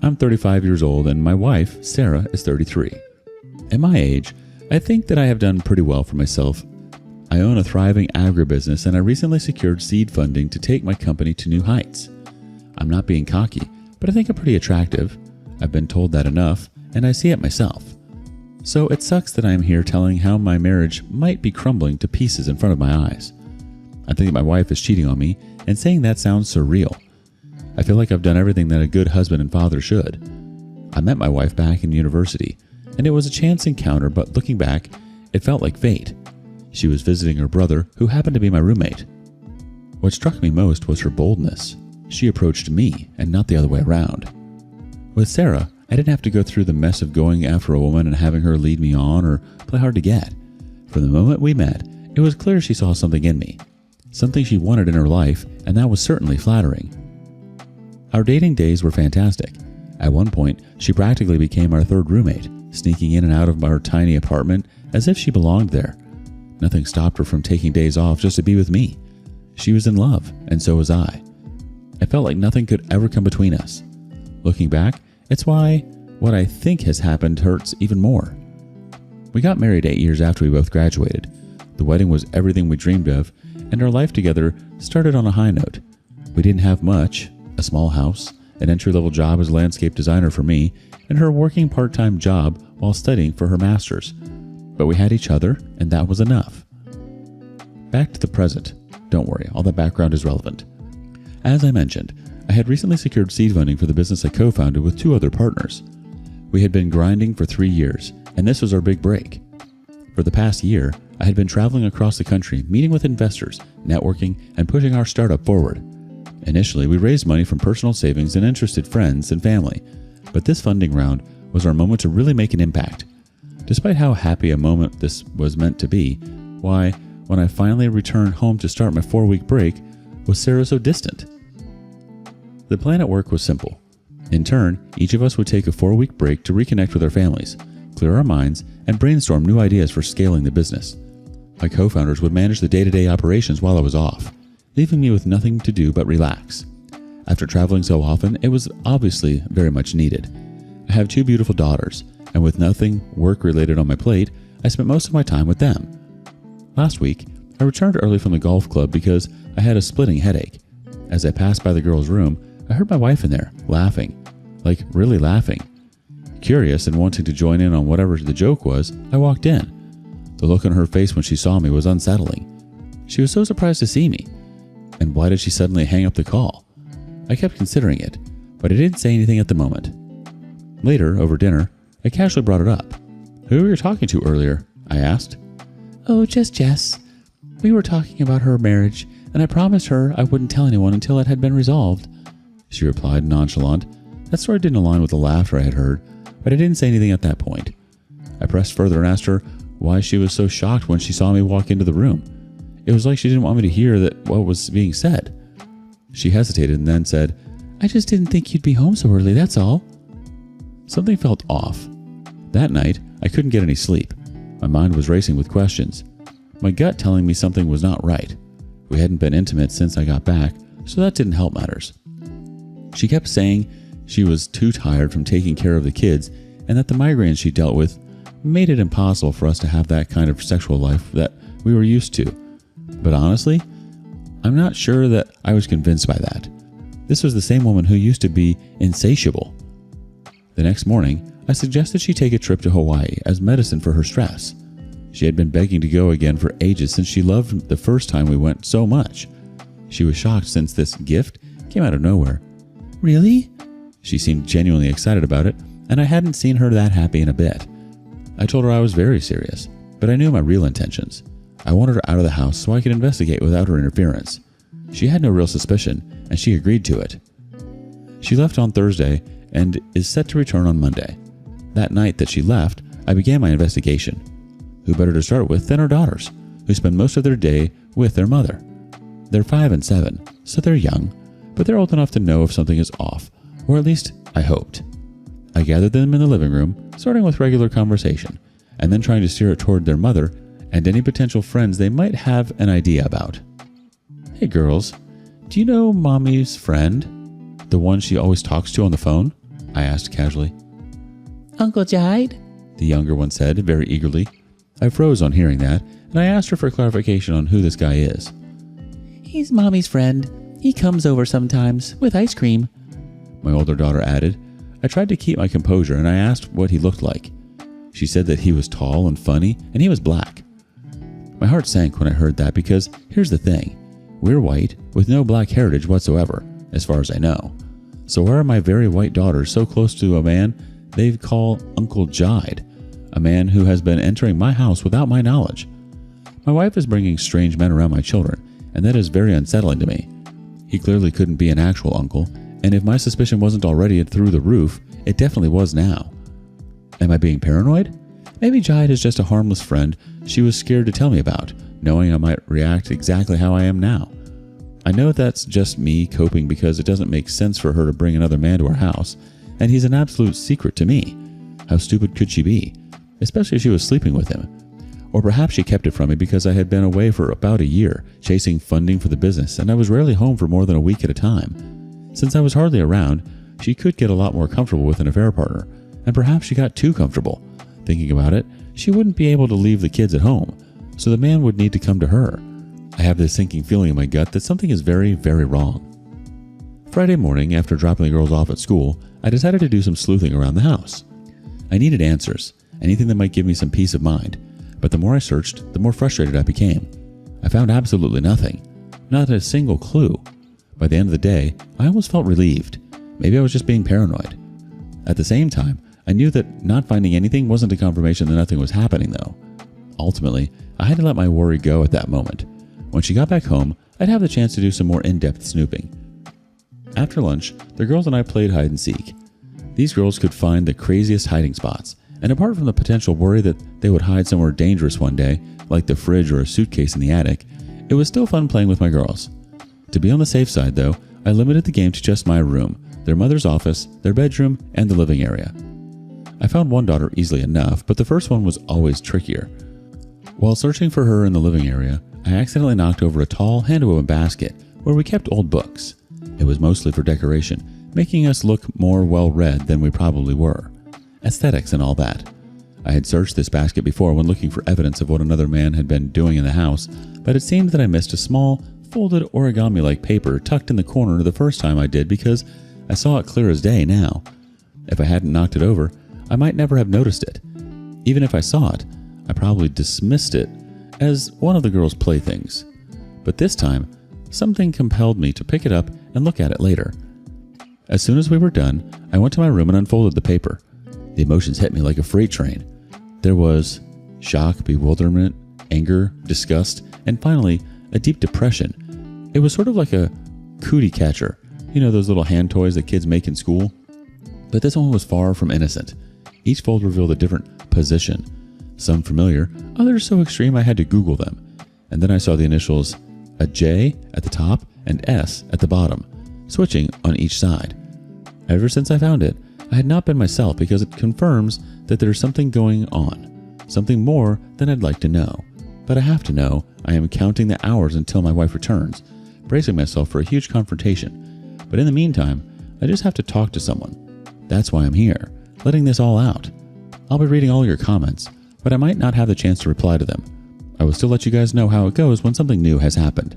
I'm 35 years old and my wife, Sarah, is 33. At my age, I think that I have done pretty well for myself. I own a thriving agribusiness and I recently secured seed funding to take my company to new heights. I'm not being cocky, but I think I'm pretty attractive. I've been told that enough, and I see it myself. So it sucks that I am here telling how my marriage might be crumbling to pieces in front of my eyes. I think that my wife is cheating on me, and saying that sounds surreal. I feel like I've done everything that a good husband and father should. I met my wife back in university, and it was a chance encounter, but looking back, it felt like fate. She was visiting her brother, who happened to be my roommate. What struck me most was her boldness. She approached me, and not the other way around. With Sarah, I didn't have to go through the mess of going after a woman and having her lead me on or play hard to get. From the moment we met, it was clear she saw something in me, something she wanted in her life, and that was certainly flattering. Our dating days were fantastic. At one point, she practically became our third roommate, sneaking in and out of our tiny apartment as if she belonged there. Nothing stopped her from taking days off just to be with me. She was in love, and so was I. I felt like nothing could ever come between us. Looking back, it's why what I think has happened hurts even more. We got married 8 years after we both graduated. The wedding was everything we dreamed of, and our life together started on a high note. We didn't have much, a small house, an entry-level job as a landscape designer for me, and her working part-time job while studying for her master's. But we had each other, and that was enough. Back to the present. Don't worry, all that background is relevant. As I mentioned, I had recently secured seed funding for the business I co-founded with 2 other partners. We had been grinding for 3 years, and this was our big break. For the past year, I had been traveling across the country, meeting with investors, networking, and pushing our startup forward. Initially, we raised money from personal savings and interested friends and family, but this funding round was our moment to really make an impact. Despite how happy a moment this was meant to be, why, when I finally returned home to start my 4-week break, was Sarah so distant? The plan at work was simple. In turn, each of us would take a 4-week break to reconnect with our families, clear our minds, and brainstorm new ideas for scaling the business. My co-founders would manage the day-to-day operations while I was off, leaving me with nothing to do but relax. After traveling so often, it was obviously very much needed. I have 2 beautiful daughters, and with nothing work-related on my plate, I spent most of my time with them. Last week, I returned early from the golf club because I had a splitting headache. As I passed by the girls' room, I heard my wife in there, laughing. Like, really laughing. Curious and wanting to join in on whatever the joke was, I walked in. The look on her face when she saw me was unsettling. She was so surprised to see me. And why did she suddenly hang up the call? I kept considering it, but I didn't say anything at the moment. Later, over dinner, I casually brought it up. "Who were you talking to earlier?" I asked. "Oh, just Jess. We were talking about her marriage, and I promised her I wouldn't tell anyone until it had been resolved," she replied, nonchalant. That story didn't align with the laughter I had heard, but I didn't say anything at that point. I pressed further and asked her why she was so shocked when she saw me walk into the room. It was like she didn't want me to hear that what was being said. She hesitated and then said, "I just didn't think you'd be home so early, that's all." Something felt off. That night, I couldn't get any sleep. My mind was racing with questions. My gut telling me something was not right. We hadn't been intimate since I got back, so that didn't help matters. She kept saying she was too tired from taking care of the kids and that the migraines she dealt with made it impossible for us to have that kind of sexual life that we were used to. But honestly, I'm not sure that I was convinced by that. This was the same woman who used to be insatiable. The next morning, I suggested she take a trip to Hawaii as medicine for her stress. She had been begging to go again for ages since she loved the first time we went so much. She was shocked since this gift came out of nowhere. "Really?" She seemed genuinely excited about it, and I hadn't seen her that happy in a bit. I told her I was very serious, but I knew my real intentions. I wanted her out of the house so I could investigate without her interference. She had no real suspicion, and she agreed to it. She left on Thursday and is set to return on Monday. That night that she left, I began my investigation. Who better to start with than her daughters, who spend most of their day with their mother. They're 5 and 7, so they're young, but they're old enough to know if something is off, or at least I hoped. I gathered them in the living room, starting with regular conversation, and then trying to steer it toward their mother and any potential friends they might have an idea about. "Hey girls, do you know Mommy's friend? The one she always talks to on the phone?" I asked casually. Uncle Jide? The younger one said very eagerly. I froze on hearing that, and I asked her for clarification on who this guy is. He's Mommy's friend. He comes over sometimes with ice cream, my older daughter added. I tried to keep my composure, and I asked what he looked like. She said that he was tall and funny, and he was black. My heart sank when I heard that because here's the thing. We're white with no black heritage whatsoever, as far as I know. So why are my very white daughters so close to a man they call Uncle Jide, a man who has been entering my house without my knowledge? My wife is bringing strange men around my children, and that is very unsettling to me. He clearly couldn't be an actual uncle, and if my suspicion wasn't already through the roof, it definitely was now. Am I being paranoid? Maybe Jide is just a harmless friend she was scared to tell me about, knowing I might react exactly how I am now. I know that's just me coping because it doesn't make sense for her to bring another man to our house, and he's an absolute secret to me. How stupid could she be? Especially if she was sleeping with him. Or perhaps she kept it from me because I had been away for about a year, chasing funding for the business, and I was rarely home for more than a week at a time. Since I was hardly around, she could get a lot more comfortable with an affair partner, and perhaps she got too comfortable. Thinking about it, she wouldn't be able to leave the kids at home, so the man would need to come to her. I have this sinking feeling in my gut that something is very, very wrong. Friday morning, after dropping the girls off at school, I decided to do some sleuthing around the house. I needed answers, anything that might give me some peace of mind, but the more I searched, the more frustrated I became. I found absolutely nothing, not a single clue. By the end of the day, I almost felt relieved. Maybe I was just being paranoid. At the same time, I knew that not finding anything wasn't a confirmation that nothing was happening, though. Ultimately, I had to let my worry go at that moment. When she got back home, I'd have the chance to do some more in-depth snooping. After lunch, the girls and I played hide and seek. These girls could find the craziest hiding spots, and apart from the potential worry that they would hide somewhere dangerous one day, like the fridge or a suitcase in the attic, it was still fun playing with my girls. To be on the safe side, though, I limited the game to just my room, their mother's office, their bedroom, and the living area. I found one daughter easily enough, but the first one was always trickier. While searching for her in the living area, I accidentally knocked over a tall hand-woven basket where we kept old books. It was mostly for decoration, making us look more well-read than we probably were. Aesthetics and all that. I had searched this basket before when looking for evidence of what another man had been doing in the house, but it seemed that I missed a small, folded origami-like paper tucked in the corner the first time I did because I saw it clear as day now. If I hadn't knocked it over, I might never have noticed it. Even if I saw it, I probably dismissed it as one of the girls' playthings. But this time, something compelled me to pick it up and look at it later. As soon as we were done, I went to my room and unfolded the paper. The emotions hit me like a freight train. There was shock, bewilderment, anger, disgust, and finally, a deep depression. It was sort of like a cootie catcher. You know those little hand toys that kids make in school? But this one was far from innocent. Each fold revealed a different position. Some familiar, others so extreme I had to Google them. And then I saw the initials, a J at the top and S at the bottom, switching on each side. Ever since I found it, I had not been myself because it confirms that there's something going on, something more than I'd like to know. But I have to know. I am counting the hours until my wife returns, bracing myself for a huge confrontation. But in the meantime, I just have to talk to someone. That's why I'm here, letting this all out. I'll be reading all your comments, but I might not have the chance to reply to them. I will still let you guys know how it goes when something new has happened.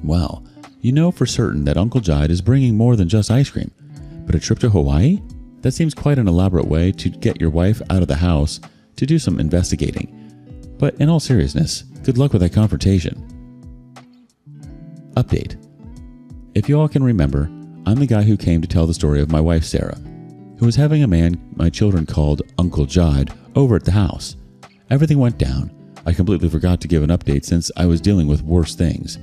Well, you know for certain that Uncle Jide is bringing more than just ice cream. But a trip to Hawaii? That seems quite an elaborate way to get your wife out of the house to do some investigating. But in all seriousness, good luck with that confrontation. Update. If you all can remember, I'm the guy who came to tell the story of my wife Sarah, who was having a man my children called Uncle Jide over at the house. Everything went down. I completely forgot to give an update since I was dealing with worse things.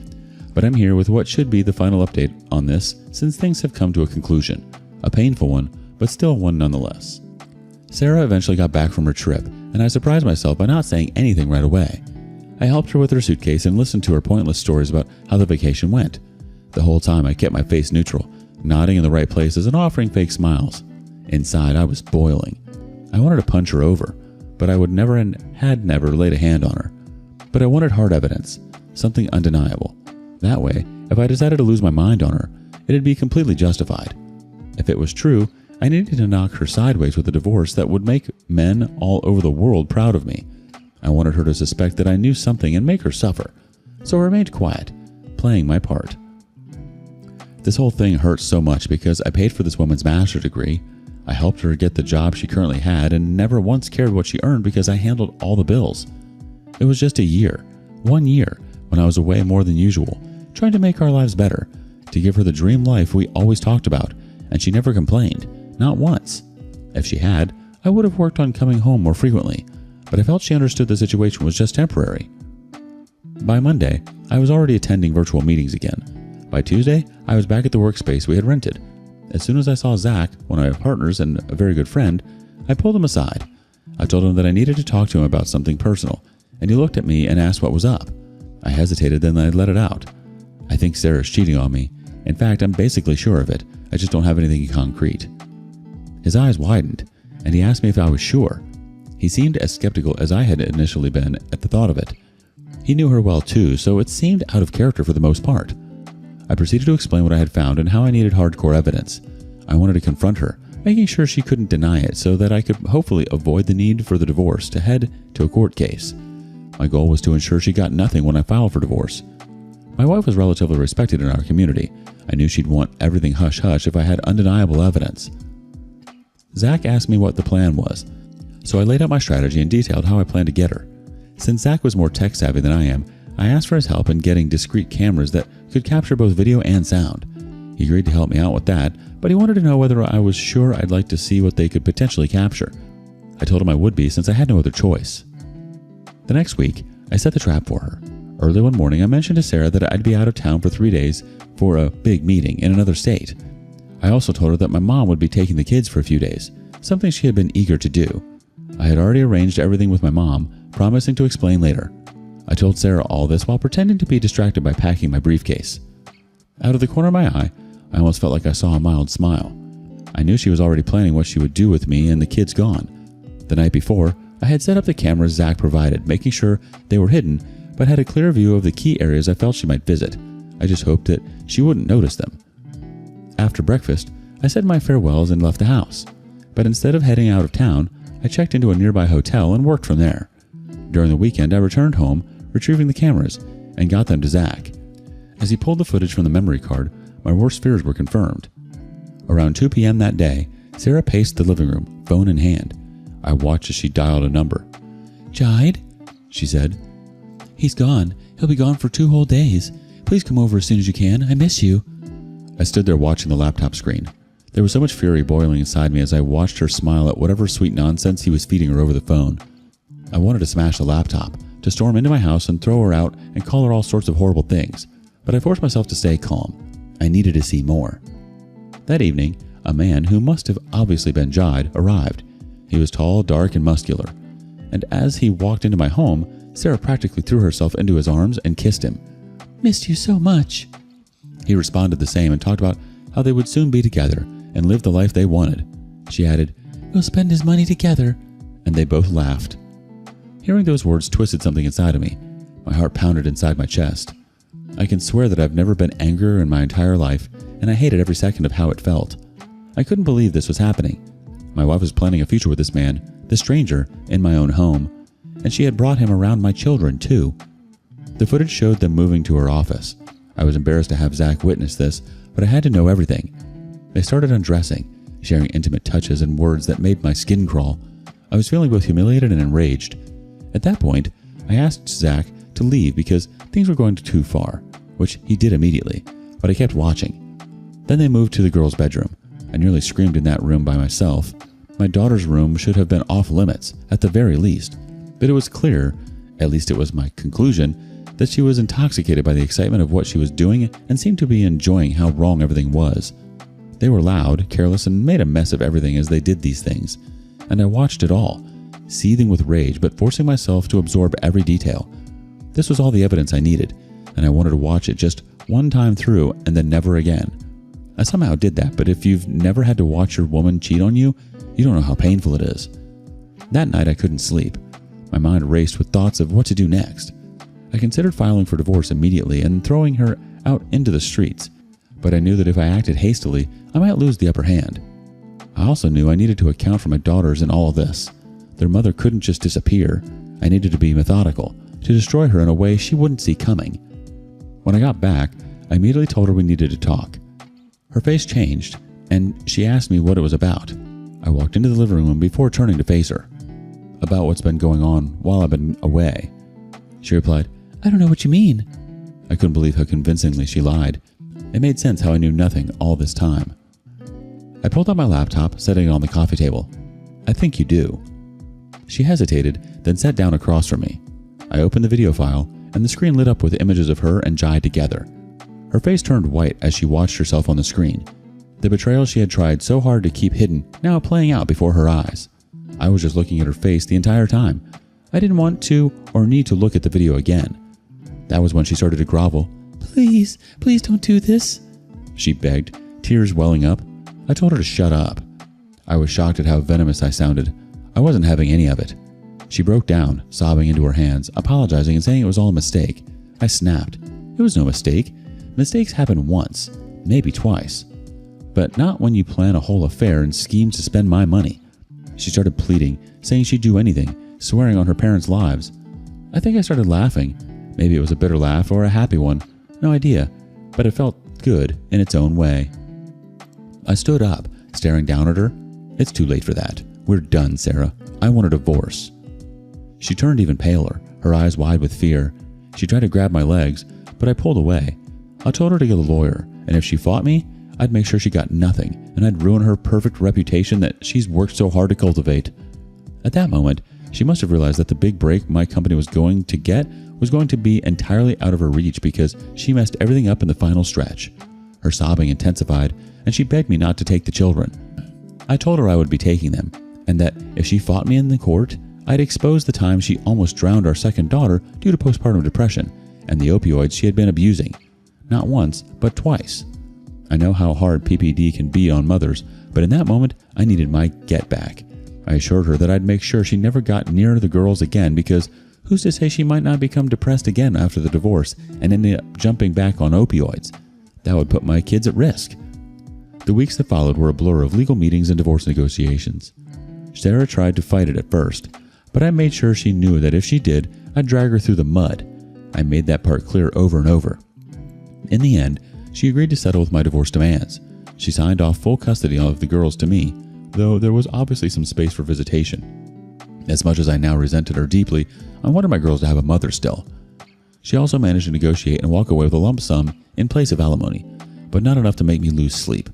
But I'm here with what should be the final update on this since things have come to a conclusion. A painful one, but still one nonetheless. Sarah eventually got back from her trip, and I surprised myself by not saying anything right away. I helped her with her suitcase and listened to her pointless stories about how the vacation went. The whole time I kept my face neutral, nodding in the right places and offering fake smiles. Inside, I was boiling. I wanted to punch her over, but I would never and had never laid a hand on her. But I wanted hard evidence, something undeniable. That way, if I decided to lose my mind on her, it'd be completely justified. If it was true, I needed to knock her sideways with a divorce that would make men all over the world proud of me. I wanted her to suspect that I knew something and make her suffer, so I remained quiet, playing my part. This whole thing hurts so much because I paid for this woman's master's degree. I helped her get the job she currently had and never once cared what she earned because I handled all the bills. It was just 1 year, when I was away more than usual, trying to make our lives better, to give her the dream life we always talked about, and she never complained, not once. If she had, I would have worked on coming home more frequently, but I felt she understood the situation was just temporary. By Monday, I was already attending virtual meetings again. By Tuesday, I was back at the workspace we had rented. As soon as I saw Zach, one of my partners and a very good friend, I pulled him aside. I told him that I needed to talk to him about something personal, and he looked at me and asked what was up. I hesitated, then I let it out. I think Sarah's cheating on me. In fact, I'm basically sure of it. I just don't have anything concrete. His eyes widened, and he asked me if I was sure. He seemed as skeptical as I had initially been at the thought of it. He knew her well too, so it seemed out of character for the most part. I proceeded to explain what I had found and how I needed hardcore evidence. I wanted to confront her, making sure she couldn't deny it so that I could hopefully avoid the need for the divorce to head to a court case. My goal was to ensure she got nothing when I filed for divorce. My wife was relatively respected in our community. I knew she'd want everything hush-hush if I had undeniable evidence. Zach asked me what the plan was, so I laid out my strategy and detailed how I planned to get her. Since Zach was more tech-savvy than I am, I asked for his help in getting discrete cameras that could capture both video and sound. He agreed to help me out with that, but he wanted to know whether I was sure I'd like to see what they could potentially capture. I told him I would be since I had no other choice. The next week, I set the trap for her. Early one morning, I mentioned to Sarah that I'd be out of town for 3 days for a big meeting in another state. I also told her that my mom would be taking the kids for a few days, something she had been eager to do. I had already arranged everything with my mom, promising to explain later. I told Sarah all this while pretending to be distracted by packing my briefcase. Out of the corner of my eye, I almost felt like I saw a mild smile. I knew she was already planning what she would do with me and the kids gone. The night before, I had set up the cameras Zach provided, making sure they were hidden, but had a clear view of the key areas I felt she might visit. I just hoped that she wouldn't notice them. After breakfast, I said my farewells and left the house. But instead of heading out of town, I checked into a nearby hotel and worked from there. During the weekend, I returned home, retrieving the cameras, and got them to Zach. As he pulled the footage from the memory card, my worst fears were confirmed. Around 2 p.m. that day, Sarah paced the living room, phone in hand. I watched as she dialed a number. "Jide?" she said. "He's gone. He'll be gone for 2 whole days. Please come over as soon as you can. I miss you." I stood there watching the laptop screen. There was so much fury boiling inside me as I watched her smile at whatever sweet nonsense he was feeding her over the phone. I wanted to smash the laptop, to storm into my house and throw her out and call her all sorts of horrible things, but I forced myself to stay calm. I needed to see more. That evening, a man who must have obviously been Jide arrived. He was tall, dark, and muscular, and as he walked into my home, Sarah practically threw herself into his arms and kissed him. "Missed you so much." He responded the same and talked about how they would soon be together and live the life they wanted. She added, "We'll spend his money together." and they both laughed. Hearing those words twisted something inside of me. My heart pounded inside my chest. I can swear that I've never been angrier in my entire life, and I hated every second of how it felt. I couldn't believe this was happening. My wife was planning a future with this man, this stranger, in my own home, and she had brought him around my children too. The footage showed them moving to her office. I was embarrassed to have Zach witness this, but I had to know everything. They started undressing, sharing intimate touches and words that made my skin crawl. I was feeling both humiliated and enraged. At that point, I asked Zach to leave because things were going too far, which he did immediately, but I kept watching. Then they moved to the girls' bedroom. I nearly screamed in that room by myself. My daughter's room should have been off limits, at the very least, but it was clear, at least it was my conclusion, that she was intoxicated by the excitement of what she was doing and seemed to be enjoying how wrong everything was. They were loud, careless, and made a mess of everything as they did these things, and I watched it all, seething with rage but forcing myself to absorb every detail. This was all the evidence I needed, and I wanted to watch it just one time through and then never again. I somehow did that, but if you've never had to watch your woman cheat on you, you don't know how painful it is. That night I couldn't sleep. My mind raced with thoughts of what to do next. I considered filing for divorce immediately and throwing her out into the streets, but I knew that if I acted hastily, I might lose the upper hand. I also knew I needed to account for my daughters in all of this. Their mother couldn't just disappear. I needed to be methodical, to destroy her in a way she wouldn't see coming. When I got back, I immediately told her we needed to talk. Her face changed, and she asked me what it was about. I walked into the living room before turning to face her. About what's been going on while I've been away. She replied, I don't know what you mean. I couldn't believe how convincingly she lied. It made sense how I knew nothing all this time. I pulled out my laptop, setting it on the coffee table. I think you do. She hesitated, then sat down across from me. I opened the video file, and the screen lit up with images of her and Jai together. Her face turned white as she watched herself on the screen. The betrayal she had tried so hard to keep hidden now playing out before her eyes. I was just looking at her face the entire time. I didn't want to or need to look at the video again. That was when she started to grovel. Please, please don't do this, she begged, tears welling up. I told her to shut up. I was shocked at how venomous I sounded. I wasn't having any of it. She broke down, sobbing into her hands, apologizing and saying it was all a mistake. I snapped. It was no mistake. Mistakes happen once, maybe twice. But not when you plan a whole affair and scheme to spend my money. She started pleading, saying she'd do anything, swearing on her parents' lives. I think I started laughing. Maybe it was a bitter laugh or a happy one. No idea, but it felt good in its own way. I stood up, staring down at her. It's too late for that. We're done, Sarah. I want a divorce. She turned even paler, her eyes wide with fear. She tried to grab my legs, but I pulled away. I told her to get a lawyer, and if she fought me, I'd make sure she got nothing, and I'd ruin her perfect reputation that she's worked so hard to cultivate. At that moment, she must have realized that the big break my company was going to get was going to be entirely out of her reach because she messed everything up in the final stretch. Her sobbing intensified, and she begged me not to take the children. I told her I would be taking them, and that if she fought me in the court, I'd expose the time she almost drowned our second daughter due to postpartum depression and the opioids she had been abusing. Not once, but twice. I know how hard PPD can be on mothers, but in that moment, I needed my get back. I assured her that I'd make sure she never got near the girls again because who's to say she might not become depressed again after the divorce and end up jumping back on opioids? That would put my kids at risk. The weeks that followed were a blur of legal meetings and divorce negotiations. Sarah tried to fight it at first, but I made sure she knew that if she did, I'd drag her through the mud. I made that part clear over and over. In the end, she agreed to settle with my divorce demands. She signed off full custody of the girls to me, though there was obviously some space for visitation. As much as I now resented her deeply, I wanted my girls to have a mother still. She also managed to negotiate and walk away with a lump sum in place of alimony, but not enough to make me lose sleep.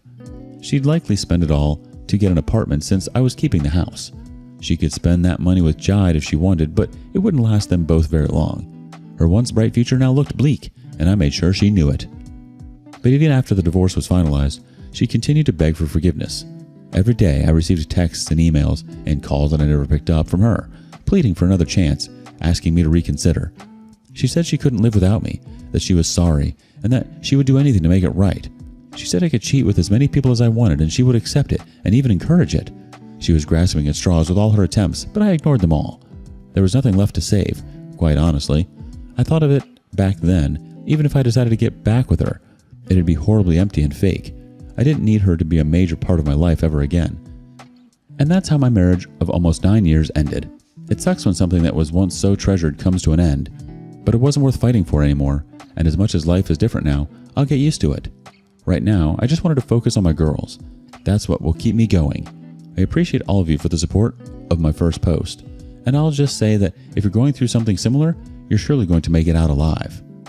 She'd likely spend it all to get an apartment since I was keeping the house. She could spend that money with Jide if she wanted, but it wouldn't last them both very long. Her once bright future now looked bleak, and I made sure she knew it. But even after the divorce was finalized, she continued to beg for forgiveness. Every day I received texts and emails and calls that I never picked up from her, pleading for another chance, asking me to reconsider. She said she couldn't live without me, that she was sorry, and that she would do anything to make it right. She said I could cheat with as many people as I wanted and she would accept it and even encourage it. She was grasping at straws with all her attempts, but I ignored them all. There was nothing left to save, quite honestly. I thought of it back then, even if I decided to get back with her, it'd be horribly empty and fake. I didn't need her to be a major part of my life ever again. And that's how my marriage of almost 9 years ended. It sucks when something that was once so treasured comes to an end, but it wasn't worth fighting for anymore, and as much as life is different now, I'll get used to it. Right now, I just wanted to focus on my girls. That's what will keep me going. I appreciate all of you for the support of my first post, and I'll just say that if you're going through something similar, you're surely going to make it out alive.